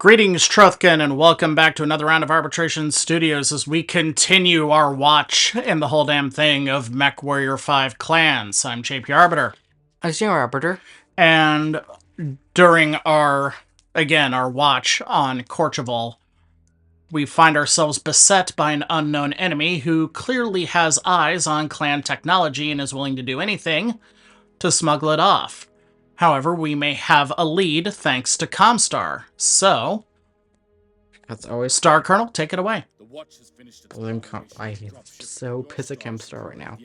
Greetings, Trothkin, and welcome back to another round of Arbitration Studios as we continue our watch in the whole damn thing of Mechwarrior 5 clans. I'm JP Arbiter. I'm Zero Arbiter. And during our watch on Corcheval, we find ourselves beset by an unknown enemy who clearly has eyes on clan technology and is willing to do anything to smuggle it off. However, we may have a lead thanks to Comstar. So, that's always Star Colonel, take it away. I'm so pissed at Comstar right now.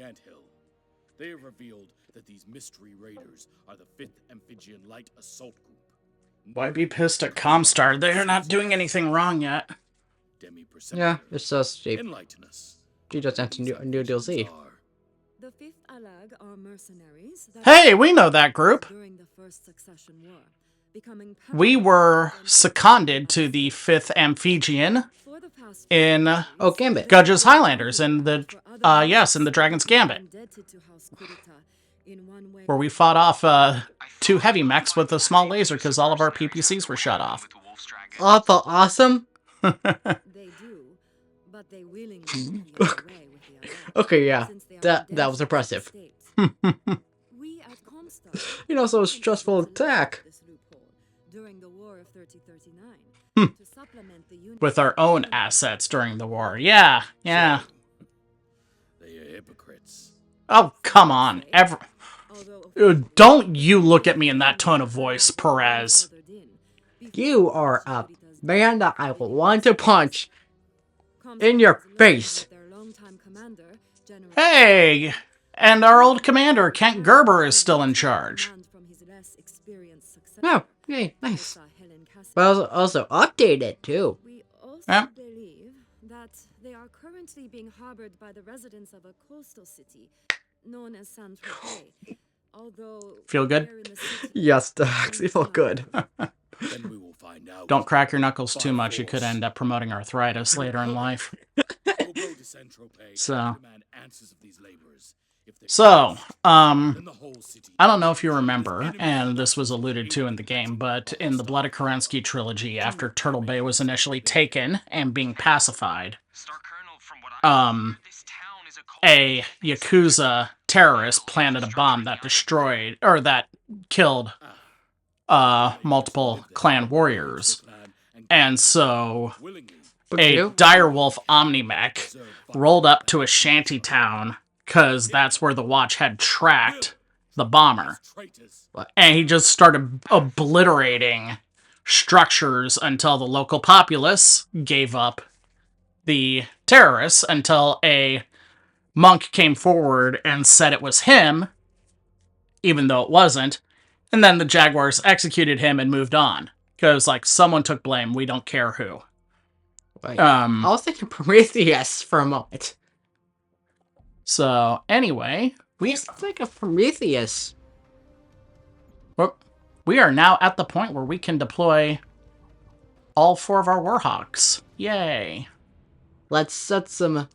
They have revealed that these mystery raiders are the 5th Amphibian Light Assault Group. Why be pissed at Comstar? They're not doing anything wrong yet. Yeah, it's just she just entered a new DLC. The Fifth Alag are mercenaries. Hey, we know that group. During the First Succession War, we were seconded to the 5th Amphibian in Gambit. Gudge's Highlanders in the in the Dragon's Gambit, where we fought off 2 heavy mechs with a small laser because all of our PPCs were shut off. Awesome. They do, but they willingly get away with the Okay, yeah, that was impressive. We at Comstar, You know, so stressful attack. during the War of 3039 to supplement the unit With our own assets during the war. Yeah. They are hypocrites. Oh, come on. Don't you look at me in that tone of voice, Perez. You are a man that I will want to punch in your face. Hey, and our old commander, Kent Gerber, is still in charge. Oh, yay, nice. But also updated too. We also Yeah. believe that they are currently being harbored by the residents of a coastal city known as San Tropez. Although Feel good? they're in the city, Yes, that actually felt good. Then we will find out. Don't crack your knuckles too much. You could end up promoting arthritis later in life. We'll go to Saint-Tropez So- and demand answers of these laborers. If they So, then the whole city. I don't know if you remember, and this was alluded to in the game, but in the Blood of Kerensky trilogy, after Turtle Bay was initially taken and being pacified, a Yakuza terrorist planted a bomb that destroyed, or that killed, multiple clan warriors. And so, a direwolf omni-mech rolled up to a shanty town, because that's where the Watch had tracked the bomber. And he just started obliterating structures until the local populace gave up the terrorists, until a monk came forward and said it was him, even though it wasn't. And then the Jaguars executed him and moved on. Because, like, someone took blame. We don't care who. Wait, I was thinking Prometheus for a moment. So, anyway, We think of Prometheus. we are now at the point where we can deploy all 4 of our Warhawks. Yay. Let's set some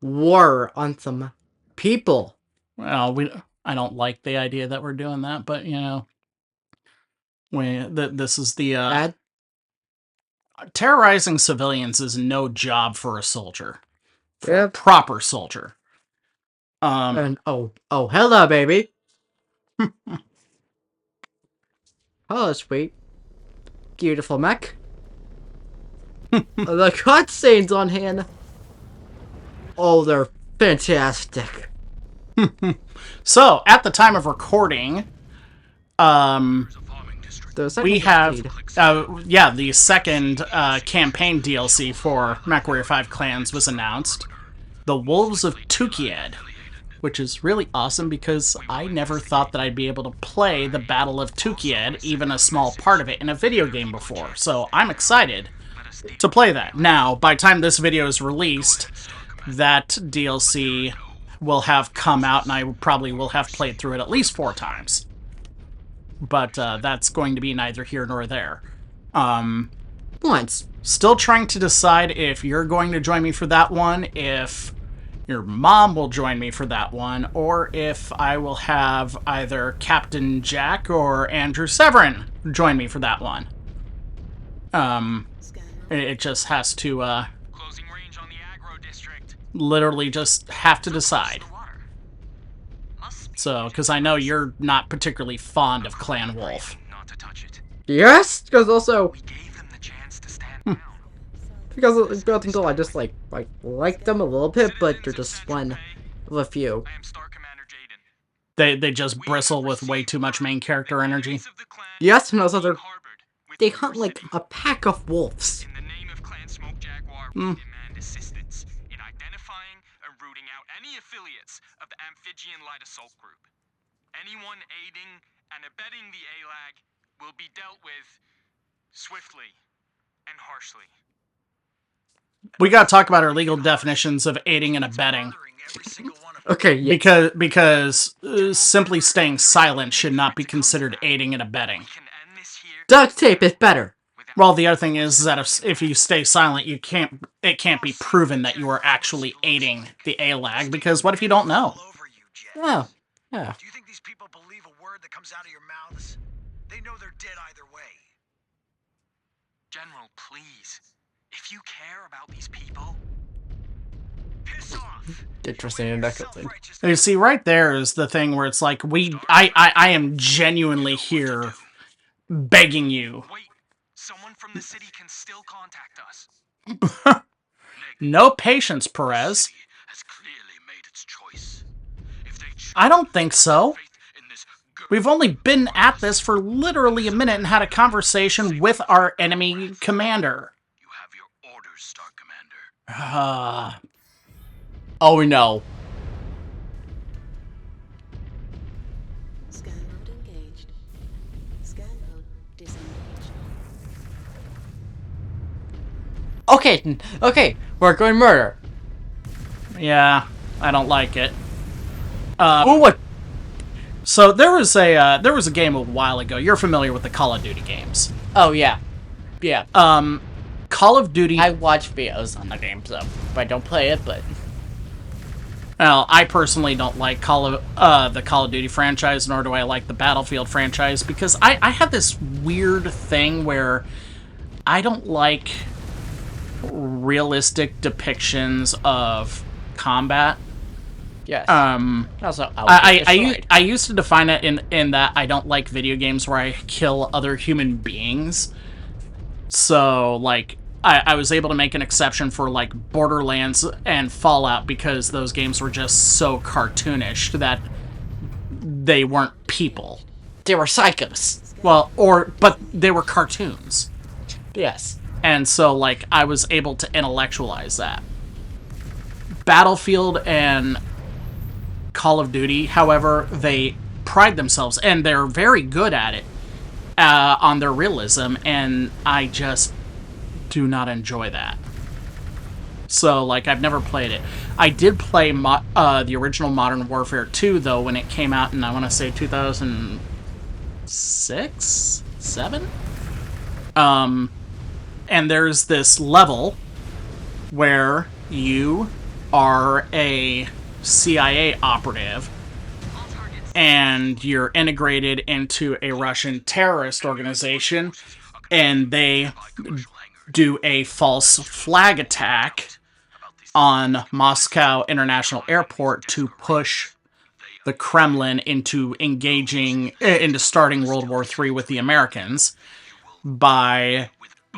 war on some people. Well, I don't like the idea that we're doing that, but, you know, this is the... terrorizing civilians is no job for a soldier. For a Yep. proper soldier. And hello, baby. Hello, sweet, beautiful mech. The cutscenes on hand. Oh, they're fantastic. So, at the time of recording, we have, the second campaign DLC for Mechwarrior 5 Clans was announced. The Wolves of Tukied, which is really awesome because I never thought that I'd be able to play the Battle of Tukied, even a small part of it, in a video game before. So I'm excited to play that. Now, by the time this video is released, that DLC will have come out, and I probably will have played through it at least 4 times. But that's going to be neither here nor there. Once. Still trying to decide if you're going to join me for that one, if your mom will join me for that one, or if I will have either Captain Jack or Andrew Severin join me for that one. It just has to, Closing range on the agro district. literally just have to decide. The water. Must be So, because I know you're not particularly fond of Clan Wolf. not to touch it. Yes, because also We gave them the chance to stand down. because built until I just like them a little bit, but they're just one of a few. I am Star Commander Jaden. They just bristle with way too much main character energy. Enemies of the clan Yes, and also harbored they within hunt your like city. a pack of wolves. In the name of Clan Smoke Jaguar, we demand assistance in identifying and rooting out any affiliates of the Amphibian Light Assault Group. Anyone aiding and abetting the ALAG will be dealt with swiftly and harshly. We gotta talk about our legal definitions of aiding and abetting. Okay, yeah. Because simply staying silent should not be considered aiding and abetting. We can end this here Duct tape is better. without Well, the other thing is that if you stay silent, it can't be proven that you are actually aiding the ALAG, because what if you don't know? All over you, Jet. Oh, yeah. Do you think these people believe a word that comes out of your mouths? They know they're dead either way. General, please. If you care about these people, Piss off. Interesting and thing. You see, right there is the thing where it's like, I am genuinely here begging you. wait. Someone from the city can still contact us. No patience, Perez. Has clearly made its choice. If they choose I don't think so. faith in this good We've only been at this for literally a minute and had a conversation with our enemy commander. you have your orders, Star Commander. Oh no. Scan mode engaged. Scan mode disengaged. Okay, we're going murder. Yeah, I don't like it. Oh, what? So there was a game a while ago. You're familiar with the Call of Duty games. Oh, yeah. Yeah. Call of Duty. I watch videos on the game, so I don't play it, but... Well, I personally don't like the Call of Duty franchise, nor do I like the Battlefield franchise, because I have this weird thing where I don't like realistic depictions of combat. Yes. Also, I used to define it in that I don't like video games where I kill other human beings. So, like, I was able to make an exception for, like, Borderlands and Fallout because those games were just so cartoonish that they weren't people. They were psychos. Well, but they were cartoons. Yes. And so, like, I was able to intellectualize that. Battlefield and Call of Duty, however, they pride themselves, and they're very good at it, on their realism, and I just do not enjoy that. So, like, I've never played it. I did play the original Modern Warfare 2, though, when it came out in, I want to say, 2006? 7? And there's this level where you are a CIA operative and you're integrated into a Russian terrorist organization, and they do a false flag attack on Moscow International Airport to push the Kremlin into starting World War III with the Americans by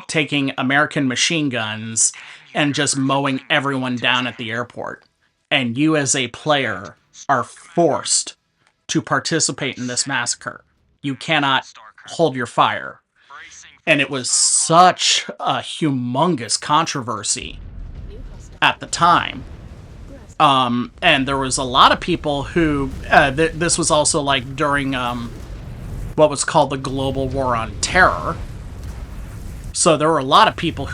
taking American machine guns and just mowing everyone down at the airport. And you as a player are forced to participate in this massacre. You cannot hold your fire. And it was such a humongous controversy at the time. And there was a lot of people who... this was also like during what was called the Global War on Terror. So there were a lot of people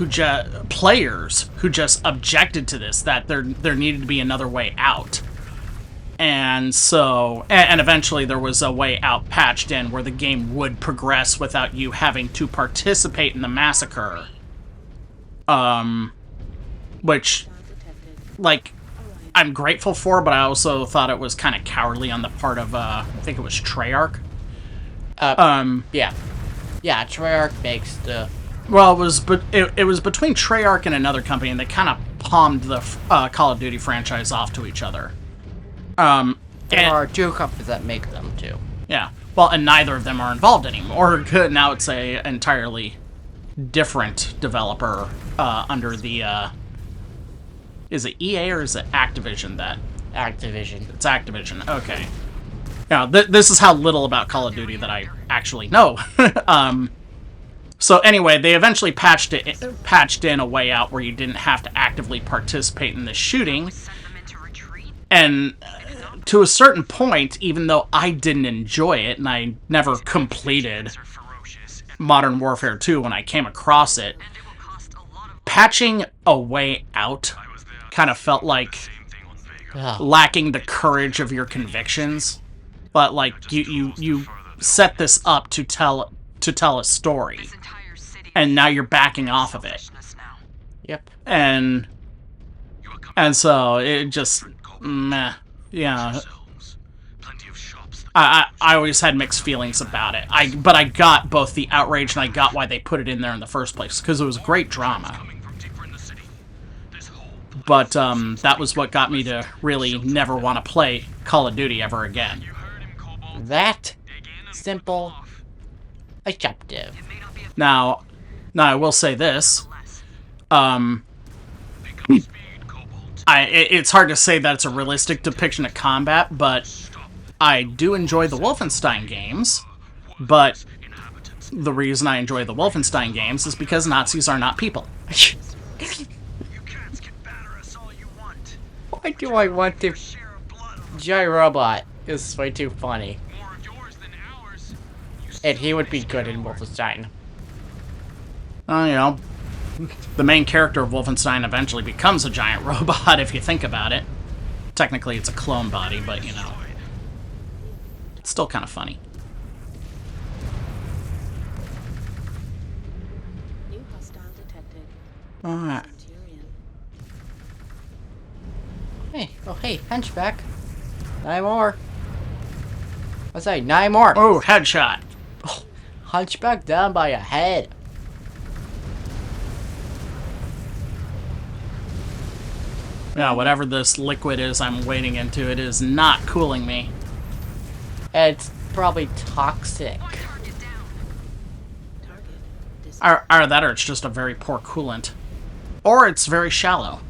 players who just objected to this, that there needed to be another way out. And so, and eventually there was a way out patched in where the game would progress without you having to participate in the massacre. Which, like, I'm grateful for, but I also thought it was kind of cowardly on the part of, I think it was Treyarch. Yeah. Yeah, Treyarch makes the Well, it was between Treyarch and another company, and they kind of palmed the Call of Duty franchise off to each other. There And- are two companies that make them too. Yeah. Well, and neither of them are involved anymore. Now it's a entirely different developer under the. Is it EA or is it Activision that? Activision. It's Activision. Okay. Now, this is how little about Call of Duty that I actually know. So anyway, they eventually patched in a way out where you didn't have to actively participate in the shooting. And to a certain point, even though I didn't enjoy it, and I never completed Modern Warfare 2 when I came across it, patching a way out kind of felt like lacking the courage of your convictions. But like you set this up to tell a story, and now you're backing off of it. Yep. And so it just meh. Yeah. I always had mixed feelings about it. But I got both the outrage and I got why they put it in there in the first place, because it was great drama. But that was what got me to really never want to play Call of Duty ever again. That simple objective. Now I will say this. It's hard to say that it's a realistic depiction of combat, but I do enjoy the Wolfenstein games. But the reason I enjoy the Wolfenstein games is because Nazis are not people. You cats can batter us all you want. Why do I want to? Share of blood on Joy Robot is way too funny. More of yours than ours. And he would be good in Wolfenstein. You know, the main character of Wolfenstein eventually becomes a giant robot, if you think about it. Technically, it's a clone body, but, you know, it's still kind of funny. New hostile detected. Alright. Centurion. Hey, oh hey, henchback. 9 more. I say 9 more. Oh, headshot. Hunchback down by a head. Yeah, whatever this liquid is I'm wading into, it is not cooling me. It's probably toxic. Target dis- Or that, or it's just a very poor coolant. Or it's very shallow.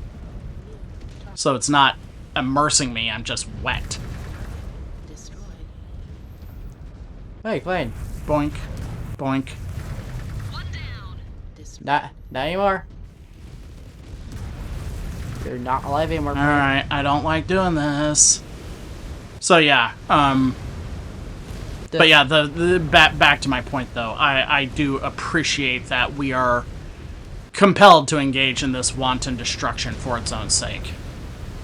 So it's not immersing me, I'm just wet. destroyed. Hey, Glenn. Boink. Boink. Not anymore. You're not alive anymore. Alright, I don't like doing this. So yeah, but yeah, the back to my point though, I do appreciate that we are compelled to engage in this wanton destruction for its own sake.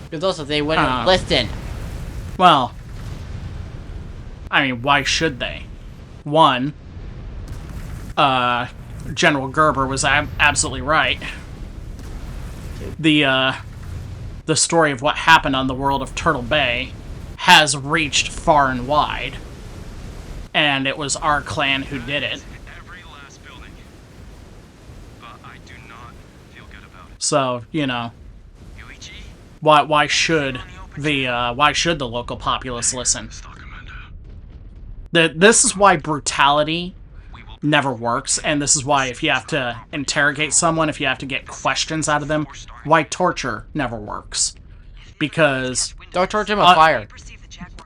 Because also they wouldn't listen. Well, I mean, why should they? One, General Gerber was absolutely right. The story of what happened on the world of Turtle Bay has reached far and wide. And it was our clan who did it. Every last building. But I do not feel good about it. So, you know, Yuichi? why should the local populace listen? This is why brutality never works, and this is why if you have to interrogate someone, if you have to get questions out of them, why torture never works. Because, Don't torture him with fire.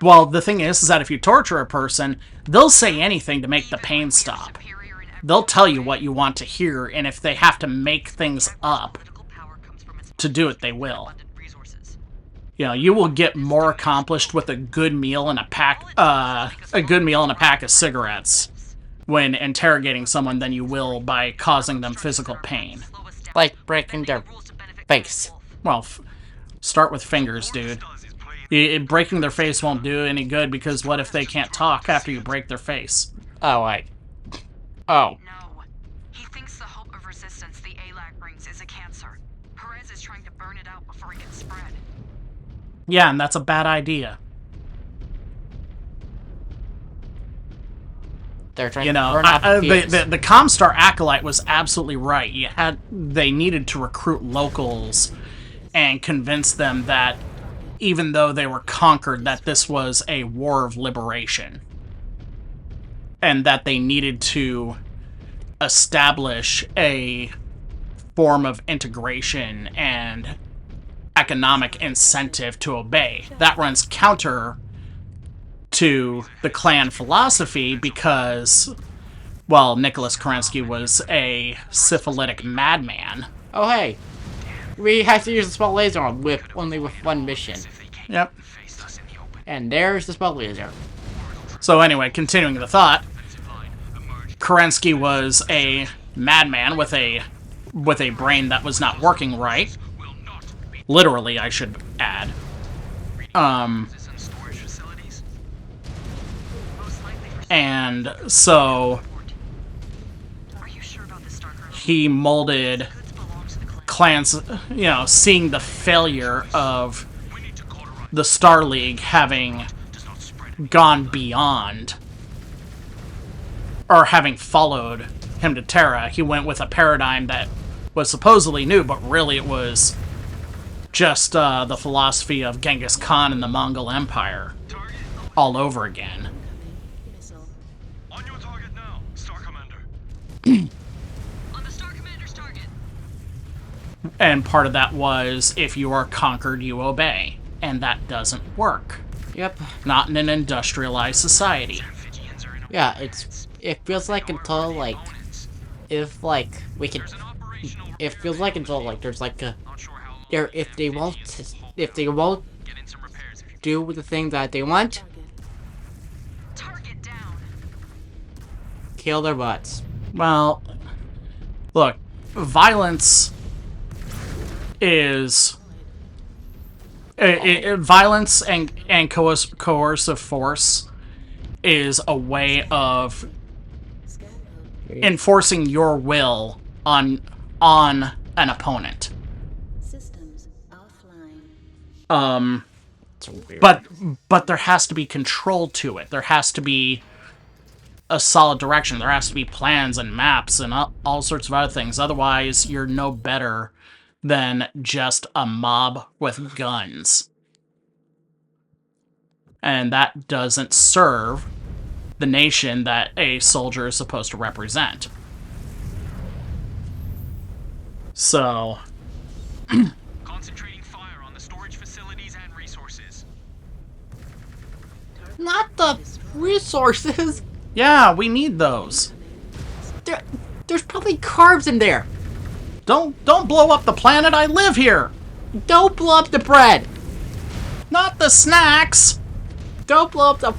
well, the thing is that if you torture a person, they'll say anything to make the pain stop. They'll tell you what you want to hear, and if they have to make things up to do it, they will. You know, you will get more accomplished with a good meal and a pack of cigarettes when interrogating someone than you will by causing them physical pain. Like breaking their face. Well, start with fingers, dude. Breaking their face won't do any good, because what if they can't talk after you break their face? Oh, wait. Oh. No. He thinks the hope of resistance the ALAC brings is a cancer. Perez is trying to burn it out before it can spread. Yeah, and that's a bad idea. They're trying You to know, burn out the fields. the Comstar acolyte was absolutely right. They needed to recruit locals and convince them that even though they were conquered, that this was a war of liberation. And that they needed to establish a form of integration and economic incentive to obey. That runs counter to the clan philosophy because, well, Nicholas Kerensky was a syphilitic madman. Oh, hey. We have to use the small laser only with one mission. Yep. And there's the small laser. So anyway, continuing the thought, Kerensky was a madman with a brain that was not working right. Literally, I should add. And so he molded clans, you know, seeing the failure of the Star League having gone beyond, or having followed him to Terra, he went with a paradigm that was supposedly new, but really it was just the philosophy of Genghis Khan and the Mongol Empire all over again. On your target now, Star Commander. On the Star Commander's target. And part of that was, if you are conquered, you obey. And that doesn't work. Yep. Not in an industrialized society. Yeah, it feels like until, like, if, like, we could... It feels like until, like, there's, like, a... If they won't do the thing that they want, Target down. kill their butts. Well, look, violence is... violence and coercive force is a way of enforcing your will on an opponent. Systems offline. It's weird. But there has to be control to it. There has to be a solid direction. There has to be plans and maps and all sorts of other things. Otherwise, you're no better than just a mob with guns. And that doesn't serve the nation that a soldier is supposed to represent. So... Concentrating fire on the storage facilities and resources. Not the resources! yeah, we need those. There's probably carbs in there! Don't blow up the planet. I live here. Don't blow up the bread! Not the snacks. Don't blow up the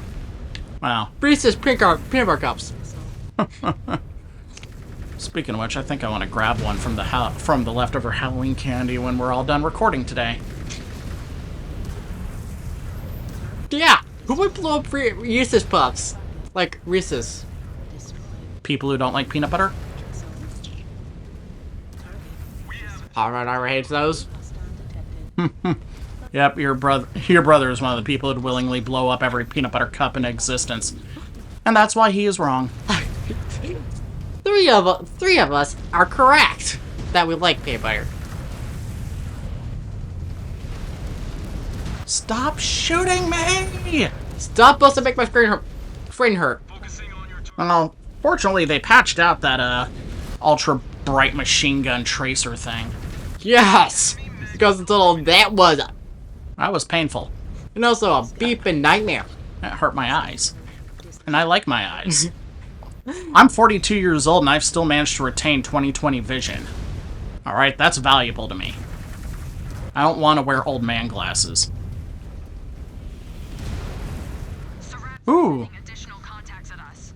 Wow. Reese's peanut butter cups. Speaking of which, I think I want to grab one from the leftover Halloween candy when we're all done recording today. Yeah! Who would blow up Reese's Puffs? Like, Reese's. People who don't like peanut butter? Alright, I hate those. Yep, your brother is one of the people who'd willingly blow up every peanut butter cup in existence. And that's why he is wrong. Three of us are correct that we like peanut butter. Stop shooting me! Stop us to make my screen hurt. Focusing on your Well, fortunately, they patched out that ultra bright machine gun tracer thing. Yes! Because until that was That was painful. and also a beeping nightmare. That hurt my eyes. And I like my eyes. I'm 42 years old and I've still managed to retain 20/20 vision. Alright, that's valuable to me. I don't want to wear old man glasses. Ooh, Additional contacts at us.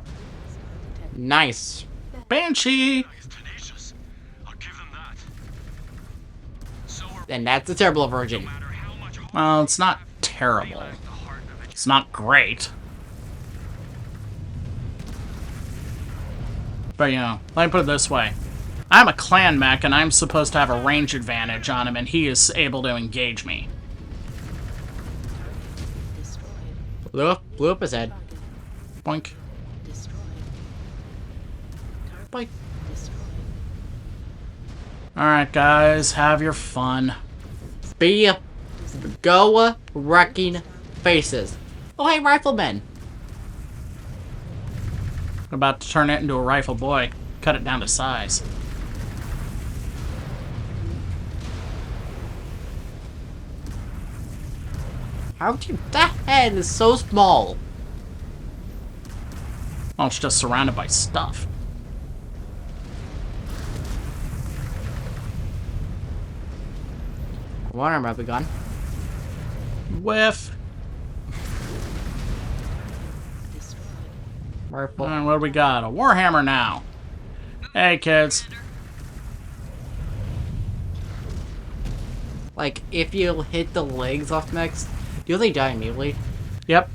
Nice. Banshee! tenacious. I'll give them that. So And that's the terrible version. matter how much Well, it's not terrible. It's not great. But, you know, let me put it this way. I'm a clan mech, and I'm supposed to have a range advantage on him, and he is able to engage me. Blew up his head. Boink. Alright, guys, have your fun. Go wrecking faces. Oh, hey, rifleman. About to turn it into a rifle boy. Cut it down to size. How'd you? That head is so small. Well, it's just surrounded by stuff. One arm rubber gun. Whiff. Rifle. And what do we got? A Warhammer now. Hey, kids. Like, if you hit the legs off next, do they die immediately? Yep.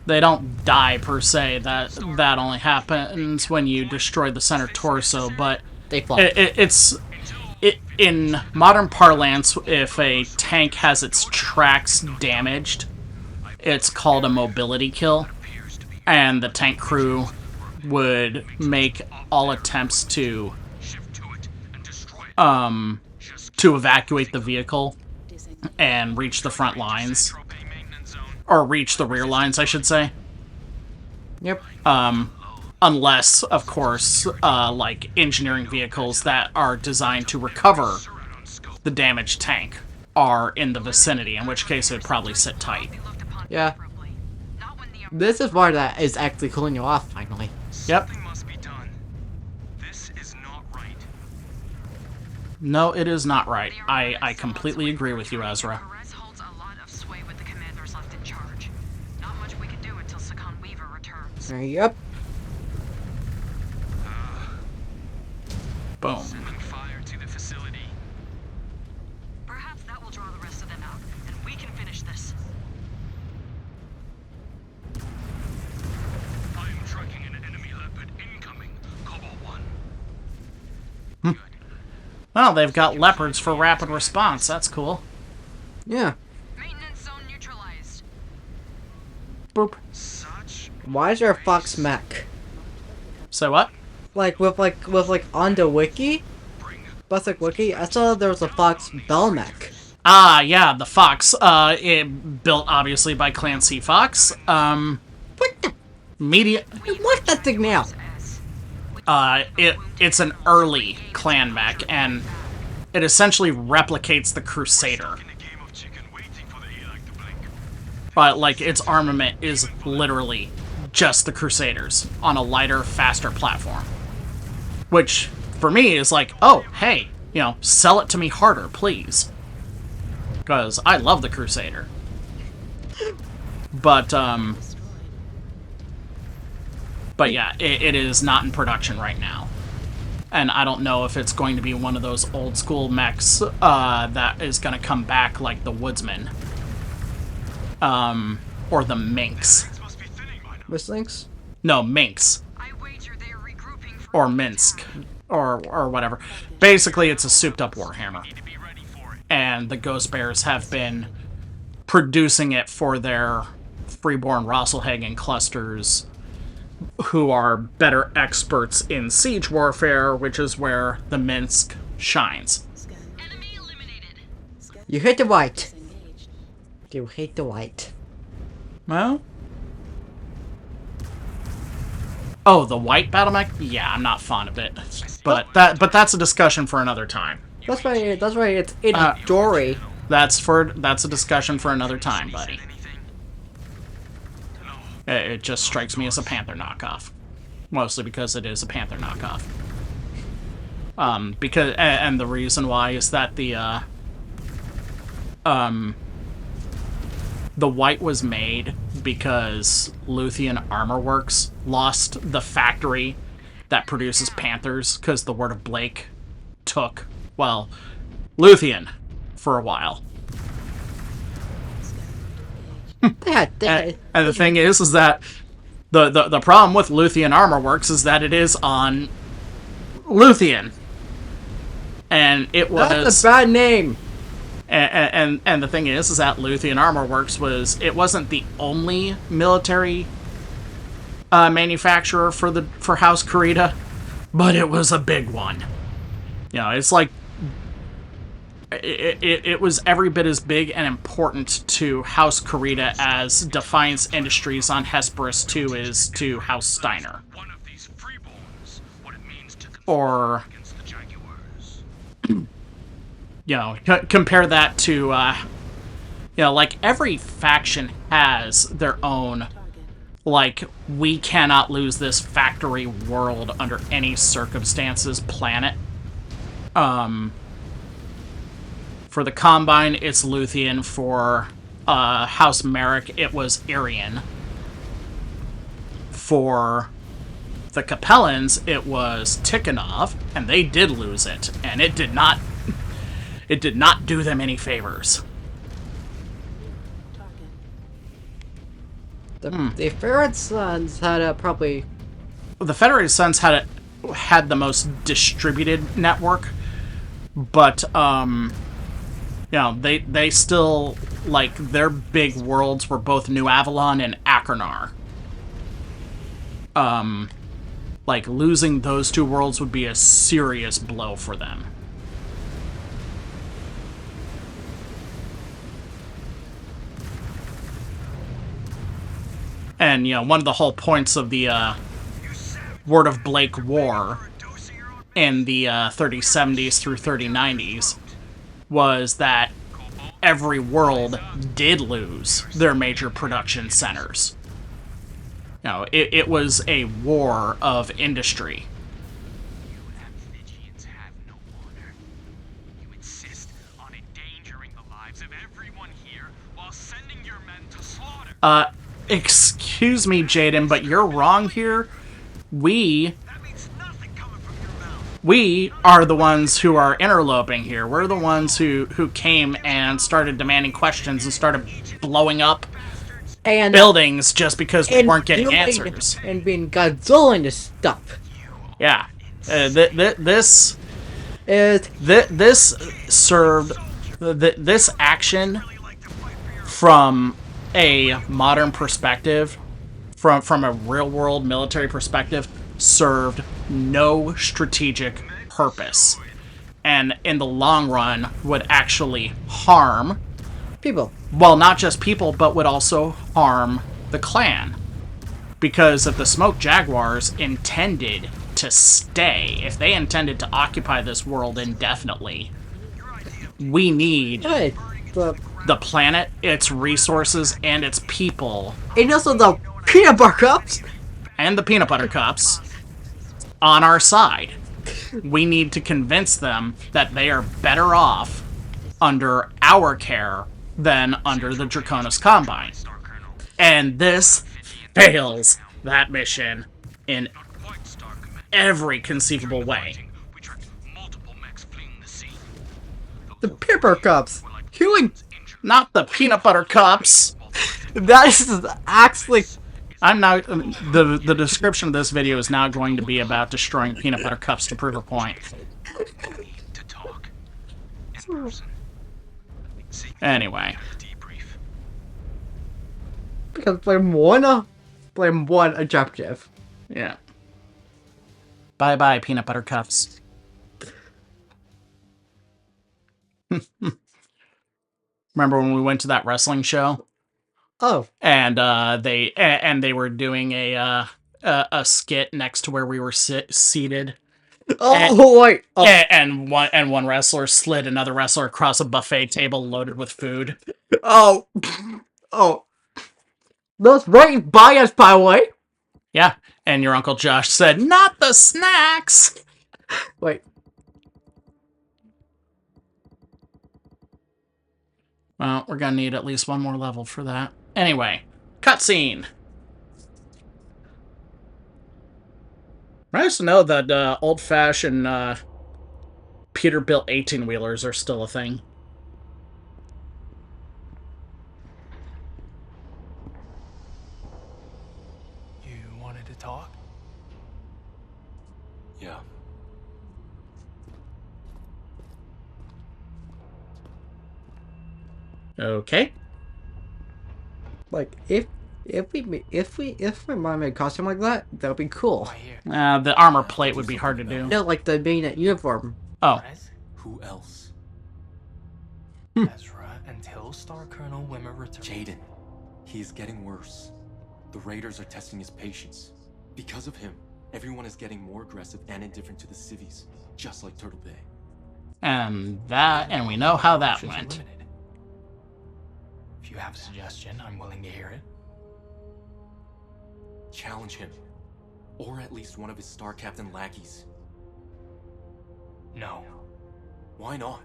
They don't die per se. That only happens when you destroy the center torso. But They fly. in modern parlance, if a tank has its tracks damaged, it's called a mobility kill, and the tank crew would make all attempts to evacuate the vehicle and reach the front lines. Or reach the rear lines, I should say. Yep. Unless, of course, like engineering vehicles that are designed to recover the damaged tank are in the vicinity, in which case it would probably sit tight. Yeah. This is why that is actually cooling you off, finally. Yep. Must be done. This is not right. No, it is not right. I completely agree with you, Ezra. Perez holds a lot of sway with the commanders left in charge. Not much we can do until Sakan Weaver returns. Yep. Boom. Sending fire to the facility. Perhaps that will draw the rest of them out, and we can finish this. I am tracking an enemy leopard incoming. Cobalt 1. Well, they've got leopards for rapid response. That's cool. Yeah. Maintenance zone neutralized. Boop. Such Why is there a Fox mech? Say what? Like on the wiki, Busic wiki, I saw there was a Fox Bell mech. Ah, yeah, the Fox. Built obviously by Clan C Fox. What the? Media. What's that thing now? It's an early clan mech, and it essentially replicates the Crusader. In a game of chicken waiting for the ALAC to blink. But, like, its armament is literally just the Crusaders on a lighter, faster platform. Which, for me, is like, oh, hey, sell it to me harder, please. Because I love the Crusader. But yeah, it is not in production right now. And I don't know if it's going to be one of those old school mechs that is going to come back like the Woodsman. Or the Minx. Must be thinning by now. Miss Links? No, Minx. I wager they are regrouping for Or Minsk. Or whatever. Basically, it's a souped-up Warhammer. And the Ghost Bears have been producing it for their freeborn Rosselhagen clusters, who are better experts in siege warfare, which is where the Minsk shines. enemy eliminated. You hit the white. Engaged. You hate the white. Well? Oh, the white battle mech? Yeah, I'm not fond of it. But that's a discussion for another time. That's why it's in a story. That's a discussion for another time, buddy. It just strikes me as a Panther knockoff. Mostly because it is a Panther knockoff. And the reason why is that the white was made because Luthien Armor Works lost the factory that produces Panthers because the Word of Blake took, well, Luthien for a while. And the thing is that the problem with Luthien Armor Works is that it is on Luthien. And it was... That's a bad name. And the thing is that Luthien Armor Works wasn't the only military manufacturer for House Kurita. but it was a big one. You know, it's like it was every bit as big and important to House Kurita as Defiance Industries on Hesperus 2 is to House Steiner. One of these freeborns, what it means to Or, against the Jaguars. you know, compare that to, you know, like, every faction has their own, like, we cannot lose this factory world under any circumstances planet. For the Combine, it's Luthien. For House Merrick, it was Irian. For the Capellans, it was Tikhonov, and they did lose it, and it did not do them any favors. The Ferret Sons had probably... The Federated Sons had the most distributed network, but you know, they still, like, their big worlds were both New Avalon and Achernar. Like, losing those two worlds would be a serious blow for them. And, you know, one of the whole points of the Word of Blake War in the 3070s through 3090s was that every world did lose their major production centers. You know, it was a war of industry. You Amphibians have no honor. You insist on endangering the lives of everyone here while sending your men to slaughter. Excuse me, Jaden, but you're wrong here. We are the ones who are interloping here. We're the ones who came and started demanding questions and started blowing up buildings just because we weren't getting answers. And being Godzilla into stuff. Yeah. This action from a modern perspective, from a real-world military perspective, served no strategic purpose, and in the long run would actually harm people. Well, not just people, but would also harm the clan. Because if the Smoke Jaguars intended to stay, if they intended to occupy this world indefinitely, we need the planet, its resources, and its people. And also the peanut butter cups. And the peanut butter cups on our side. We need to convince them that they are better off under our care than under the Draconis Combine. And this fails that mission in every conceivable way. The paper cups. Not the peanut butter cups. That is actually... I'm now... The description of this video is now going to be about destroying peanut butter cups to prove a point. Anyway. Because blame one objective. Yeah. Bye-bye, peanut butter cups. Remember when we went to that wrestling show? Oh. And they were doing a skit next to where we were seated. Oh, wait. Oh. And one wrestler slid another wrestler across a buffet table loaded with food. Oh. Oh. That's right by us, by the way. Yeah. And your Uncle Josh said, "Not the snacks!" Wait. Well, we're gonna need at least one more level for that. Anyway, cutscene. Nice to know that old-fashioned Peterbilt 18-wheelers are still a thing. You wanted to talk? Yeah. Okay. Like, if If my mom made a costume like that, that would be cool. Right here. The armor plate would be hard to do. No, like the main uniform. Oh. Perez? Who else? Ezra, until Star Colonel Wimmer returns. Jaden. He is getting worse. The Raiders are testing his patience. Because of him, everyone is getting more aggressive and indifferent to the civvies, just like Turtle Bay. And we know how that Options are went. limited. If you have a suggestion, I'm willing to hear it. Challenge him. Or at least one of his Star Captain lackeys. No. Why not?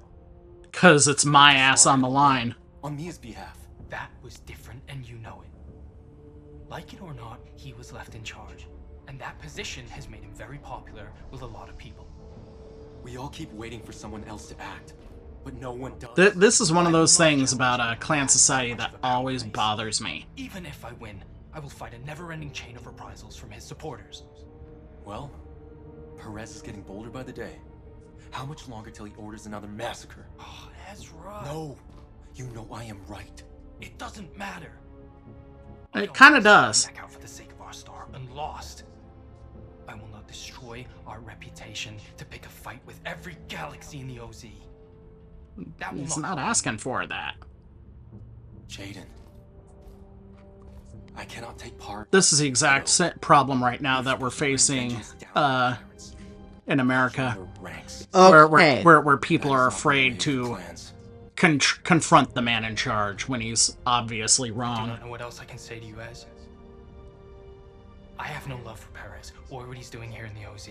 Because it's my ass on the line. On Mia's behalf. That was different, and you know it. Like it or not, he was left in charge. And that position has made him very popular with a lot of people. We all keep waiting for someone else to act, but no one does. This is one of those things about a clan society that always bothers me. Even if I win, I will fight a never-ending chain of reprisals from his supporters. Well, Perez is getting bolder by the day. How much longer till he orders another massacre? Oh, Ezra. No, you know I am right. It doesn't matter. It kind of does. Back out for the sake of our star and lost. I will not destroy our reputation to pick a fight with every galaxy in the OZ. That will He's not asking for that. Jaden, I cannot take part. This is the exact problem right now that we're facing in America, Okay. where people are afraid to confront the man in charge when he's obviously I do wrong. not know what else I can say to you, Ez. I have no love for Perez or what he's doing here in the OZ.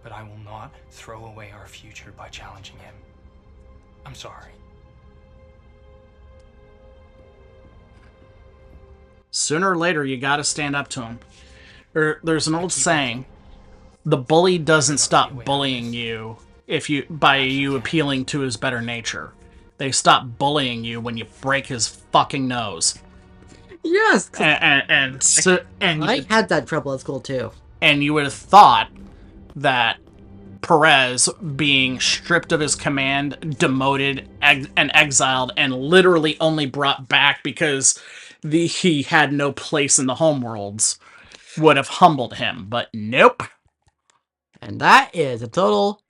But I will not throw away our future by challenging him. I'm sorry. Sooner or later, you gotta stand up to him. There's an old saying: the bully doesn't stop bullying you by you appealing to his better nature. They stop bullying you when you break his fucking nose. Yes. And I had that trouble at school too. And you would have thought that Perez being stripped of his command, demoted, and exiled, and literally only brought back because he had no place in the homeworlds would have humbled him, but nope. And that is a total...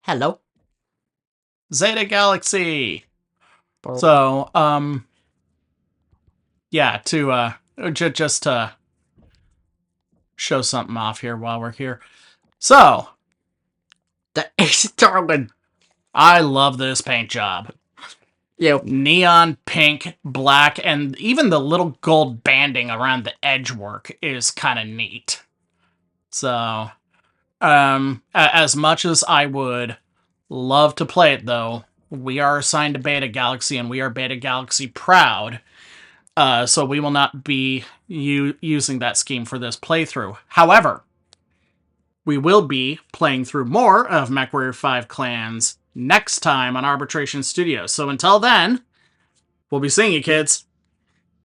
Hello. Zeta Galaxy. So, yeah, just to show something off here while we're here. So, The Ace Darwin. I love this paint job. Yep. Neon pink, black, and even the little gold banding around the edge work is kind of neat. So, as much as I would love to play it, though, we are assigned to Beta Galaxy, and we are Beta Galaxy proud. So we will not be using that scheme for this playthrough. However, we will be playing through more of Mechwarrior 5 Clans next time on Arbitration Studios. So until then, we'll be seeing you, kids.